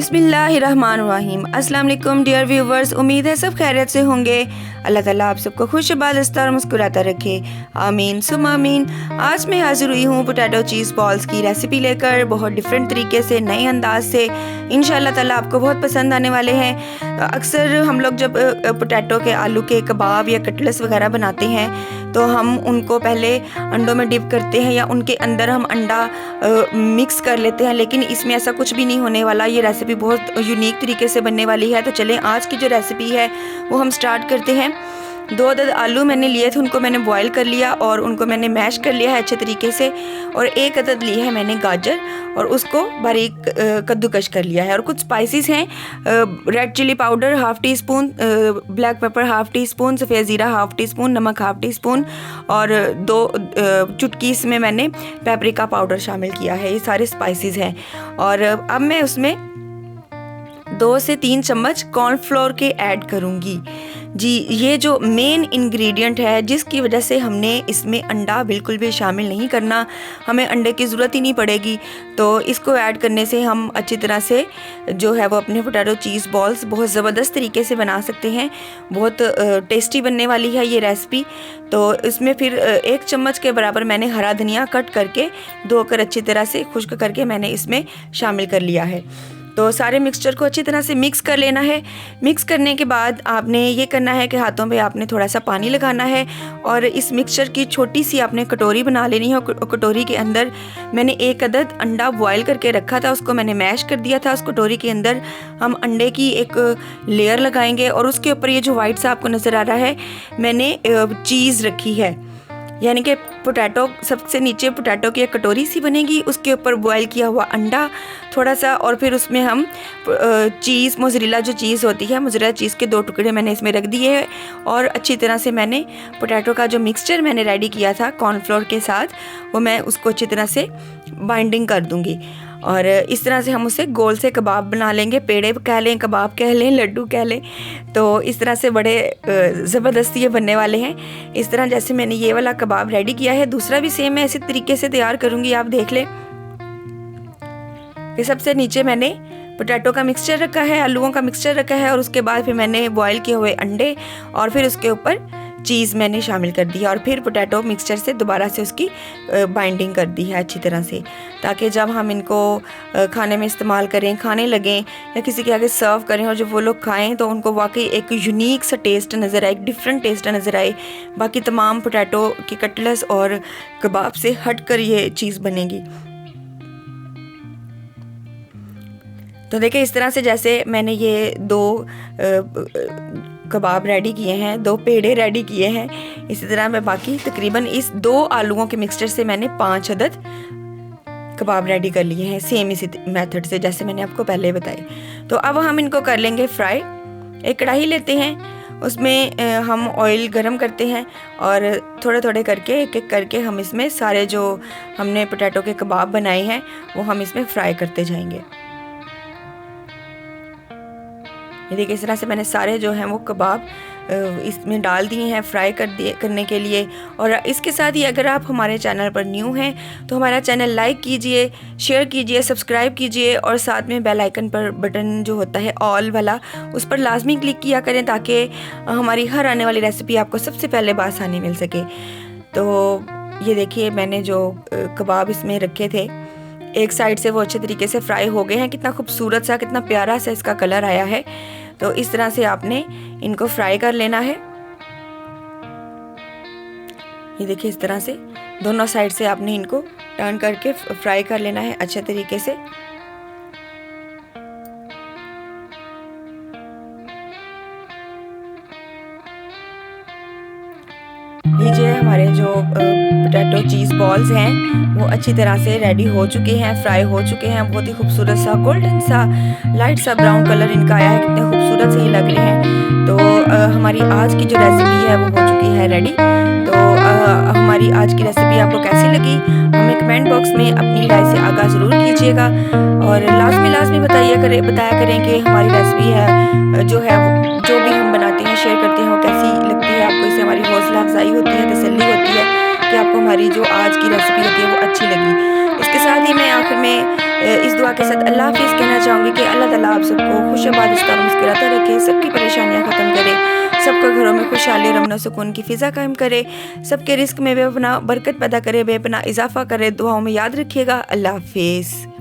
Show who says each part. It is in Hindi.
Speaker 1: बिस्मिल्लाहिर्रहमानिर्रहीम। अस्सलाम वालेकुम डियर व्यूवर्स, उम्मीद है सब खैरियत से होंगे। अल्लाह ताला आप सबको खुश बादस्ता और मुस्कुराता रखे, आमीन सुम आमीन। आज मैं हाजिर हुई हूँ पोटैटो चीज़ बॉल्स की रेसिपी लेकर, बहुत डिफरेंट तरीके से, नए अंदाज से। इंशाल्लाह ताला आपको बहुत पसंद आने वाले हैं। अक्सर हम लोग जब पोटैटो के आलू के कबाब या कटलेट्स वगैरह बनाते हैं तो हम उनको पहले अंडों में डिप करते हैं या उनके अंदर हम अंडा मिक्स कर लेते हैं, लेकिन इसमें ऐसा कुछ भी नहीं होने वाला। ये रेसिपी बहुत यूनिक तरीके से बनने वाली है। तो चलें आज की जो रेसिपी है वो हम स्टार्ट करते हैं। 2 अदद आलू मैंने लिए थे, उनको मैंने बॉईल कर लिया और उनको मैंने मैश कर लिया है अच्छे तरीके से। और 1 अदद ली है मैंने गाजर और उसको बारीक कद्दूकश कर लिया है। और कुछ स्पाइसेस हैं, red chilli powder half teaspoon, black pepper half teaspoon, सफ़ेद ज़ीरा हाफ़ टी स्पून, नमक हाफ़ टी स्पून और 2 चुटकी इसमें मैंने पेपरिका पाउडर शामिल किया है। ये सारे स्पाइसेस हैं। और अब मैं उसमें 2 से 3 चम्मच कॉर्नफ्लोर के ऐड करूँगी। जी, ये जो मेन इंग्रेडिएंट है जिसकी वजह से हमने इसमें अंडा बिल्कुल भी शामिल नहीं करना, हमें अंडे की ज़रूरत ही नहीं पड़ेगी। तो इसको ऐड करने से हम अच्छी तरह से जो है वो अपने पोटैटो चीज़ बॉल्स बहुत ज़बरदस्त तरीके से बना सकते हैं। बहुत टेस्टी बनने वाली है ये रेसिपी। तो इसमें फिर 1 चम्मच के बराबर मैंने हरा धनिया कट करके धोकर अच्छी तरह से खुश्क करके मैंने इसमें शामिल कर लिया है। तो सारे मिक्सचर को अच्छी तरह से मिक्स कर लेना है। मिक्स करने के बाद आपने ये करना है कि हाथों पे आपने थोड़ा सा पानी लगाना है और इस मिक्सचर की छोटी सी आपने कटोरी बना लेनी है। और कटोरी के अंदर मैंने 1 अदद अंडा बॉईल करके रखा था, उसको मैंने मैश कर दिया था। उस कटोरी के अंदर हम अंडे की एक लेयर लगाएंगे और उसके ऊपर ये जो वाइट सा आपको नज़र आ रहा है मैंने चीज़ रखी है, यानी कि पोटैटो सबसे नीचे पोटैटो की एक कटोरी सी बनेगी, उसके ऊपर बॉयल किया हुआ अंडा थोड़ा सा, और फिर उसमें हम चीज़ मोज़रेला जो चीज़ होती है, मोज़रेला चीज़ के 2 टुकड़े मैंने इसमें रख दिए हैं। और अच्छी तरह से मैंने पोटैटो का जो मिक्सचर मैंने रेडी किया था कॉर्नफ्लोर के साथ, वो मैं उसको अच्छी तरह से बाइंडिंग कर दूँगी। और इस तरह से हम उसे गोल से कबाब बना लेंगे। पेड़े कह लें, कबाब कह लें, लड्डू कह लें। तो इस तरह से बड़े ज़बरदस्त ये बनने वाले हैं। इस तरह जैसे मैंने ये वाला कबाब रेडी किया है, दूसरा भी सेम मैं इसी तरीके से तैयार करूँगी, आप देख लें। फिर सबसे नीचे मैंने पोटैटो का मिक्सचर रखा है, आलूओं का मिक्सचर रखा है और उसके बाद फिर मैंने बॉयल किए हुए अंडे और फिर उसके ऊपर चीज़ मैंने शामिल कर दिया और फिर पोटैटो मिक्सचर से दोबारा से उसकी बाइंडिंग कर दी है अच्छी तरह से, ताकि जब हम इनको खाने में इस्तेमाल करें, खाने लगें या किसी के आगे सर्व करें और जब वो लोग खाएं तो उनको वाकई एक यूनिक सा टेस्ट नज़र आए, एक डिफरेंट टेस्ट नज़र आए। बाकी तमाम पोटैटो की कटलेट्स और कबाब से हट कर ये चीज़ बनेगी। तो देखिए इस तरह से जैसे मैंने ये 2 कबाब रेडी किए हैं, 2 पेड़े रेडी किए हैं, इसी तरह मैं बाकी तकरीबन इस 2 आलूओं के मिक्सचर से मैंने 5 अदद कबाब रेडी कर लिए हैं, सेम इसी मेथड से जैसे मैंने आपको पहले बताए। तो अब हम इनको कर लेंगे फ्राई। एक कढ़ाई लेते हैं, उसमें हम ऑयल गरम करते हैं और थोड़े थोड़े करके एक एक करके हम इसमें सारे जो हमने पोटैटो के कबाब बनाए हैं वो हम इसमें फ्राई करते जाएंगे। ये देखिए इस तरह से मैंने सारे जो हैं वो कबाब इसमें डाल दिए हैं फ्राई करने के लिए। और इसके साथ ही अगर आप हमारे चैनल पर न्यू हैं तो हमारा चैनल लाइक कीजिए, शेयर कीजिए, सब्सक्राइब कीजिए और साथ में बेल आइकन पर बटन जो होता है ऑल वाला, उस पर लाजमी क्लिक किया करें ताकि हमारी हर आने वाली रेसिपी आपको सबसे पहले बासानी मिल सके। तो ये देखिए मैंने जो कबाब इसमें रखे थे, एक साइड से वो अच्छे तरीके से फ्राई हो गए हैं। कितना खूबसूरत सा, कितना प्यारा सा इसका कलर आया है। तो इस तरह से आपने इनको फ्राई कर लेना है। ये देखिए इस तरह से दोनों साइड से आपने इनको टर्न करके फ्राई कर लेना है अच्छे तरीके से। लीजिए हमारे जो पोटैटो चीज़ बॉल्स हैं वो अच्छी तरह से रेडी हो चुके हैं, फ्राई हो चुके हैं। बहुत ही खूबसूरत सा गोल्डन सा लाइट सा ब्राउन कलर इनका आया है, कितने खूबसूरत से ही लग रहे हैं। तो हमारी आज की जो रेसिपी है वो हो चुकी है रेडी। तो हमारी आज की रेसिपी आपको कैसी लगी हमें कमेंट बॉक्स में अपनी राय से आगाह ज़रूर कीजिएगा और लाजमी बताया करें कि हमारी रेसिपी है जो भी हम बनाते हैं, शेयर करते हैं, वो कैसी लगती है आपको। इससे हमारी हौसला अफजाई होती है, तसल्ली होती है कि आपको हमारी जो आज की रेसिपी होती है वो अच्छी लगी। इसके साथ ही मैं आखिर में इस दुआ के साथ अल्लाह हाफिज़ कहना चाहूँगी कि अल्लाह ताला ताला आप सबको खुश आबाद और मुस्कुराता रखे, सबकी परेशानियां ख़त्म करे, सबके घरों में खुशहाली और अमन सुकून की फ़िज़ा कायम करे, सबके रिस्क में बेपनाह बरकत पैदा करे, बेपनाह इजाफ़ा करे। दुआओं में याद रखिएगा। अल्लाह हाफिज़।